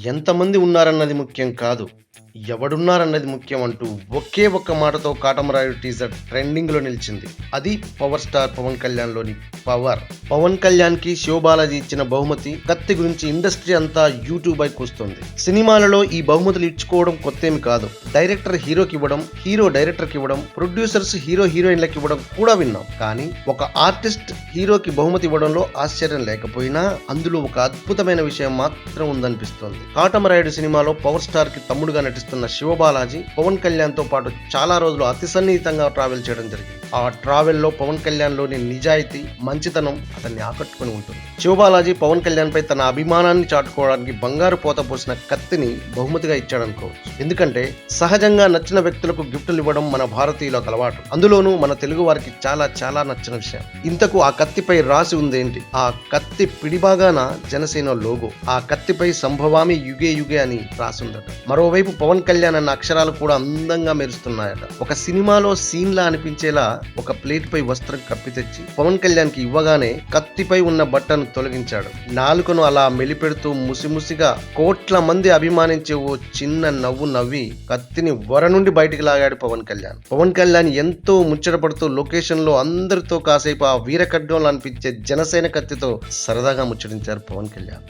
ఎంతమంది ఉన్నారన్నది ముఖ్యం కాదు. ఎవడున్నారన్నది ముఖ్యం అంటూ ఒకే ఒక్క మాటతో 'కాటమరాయుడు' టీజర్ ట్రెండింగ్‌లో నిలిచింది. అది పవర్ స్టార్ పవన్ కళ్యాణ్‌లోని పవర్. పవన్ కళ్యాణ్‌కి శివబాలాజీ ఇచ్చిన బహుమతి 'కత్తి' గురించి ఇండస్ట్రీ అంతా యూట్యూబ్ కూస్తుంది. సినిమాలలో ఈ బహుమతులు ఇచ్చుకోవడం కొత్తేమి కాదు. డైరెక్టర్ హీరోకి ఇవ్వడం, హీరో డైరెక్టర్కి ఇవ్వడం, ప్రొడ్యూసర్స్ హీరో హీరోయిన్లకు ఇవ్వడం కూడా విన్నాం. కానీ ఒక ఆర్టిస్ట్ హీరోకి బహుమతి ఇవ్వడంలో ఆశ్చర్యం లేకపోయినా అందులో ఒక అద్భుతమైన విషయం మాత్రం ఉందనిపిస్తోంది. 'కాటమరాయుడు' సినిమాలో పవర్ స్టార్ కి తమ్ముడుగా నటిస్తున్న శివబాలాజీ పవన్ కళ్యాణ్ తో పాటు చాలా రోజులు అతి సన్నిహితంగా ట్రావెల్ చేయడం జరిగింది. ఆ ట్రావెల్ లో పవన్ కళ్యాణ్ లోని నిజాయితీ, మంచితనం అతన్ని ఆకట్టుకుని ఉంటుంది. శివబాలాజీ పవన్ కళ్యాణ్ పై తన అభిమానాన్ని చాటుకోవడానికి బంగారు పోత పోసిన కత్తిని బహుమతిగా ఇచ్చాడనుకోవచ్చు. ఎందుకంటే సహజంగా నచ్చిన వ్యక్తులకు గిఫ్టులు ఇవ్వడం మన భారతీయులకు అలవాటు. అందులోనూ మన తెలుగు వారికి చాలా చాలా నచ్చిన విషయం. ఇంతకు ఆ కత్తిపై రాసి ఉందేంటి? ఆ కత్తి పిడిబాగాన జనసేన లోగో. ఆ కత్తిపై సంభవామి యుగే యుగే అని రాసుందట. మరోవైపు పవన్ కళ్యాణ్ అన్న అక్షరాలు కూడా అందంగా మెరుస్తున్నాయట. ఒక సినిమాలో సీన్ లా అనిపించేలా ఒక ప్లేట్ పై వస్త్రం కప్పి తెచ్చి పవన్ కళ్యాణ్ కి ఇవ్వగానే కత్తిపై ఉన్న బట్టను తొలగించాడు. నాలుకను అలా మెలిపెడుతూ ముసిముసిగా కోట్ల మంది అభిమానించే ఓ చిన్న నవ్వు నవ్వి కత్తిని వర నుండి బయటికి లాగాడు పవన్ కళ్యాణ్. పవన్ కళ్యాణ్ ఎంతో ముచ్చటపడుతూ లొకేషన్ లో అందరితో కాసేపు ఆ వీరకడ్డంలో అనిపించే జనసేన కత్తితో సరదాగా ముచ్చటించారు పవన్ కళ్యాణ్.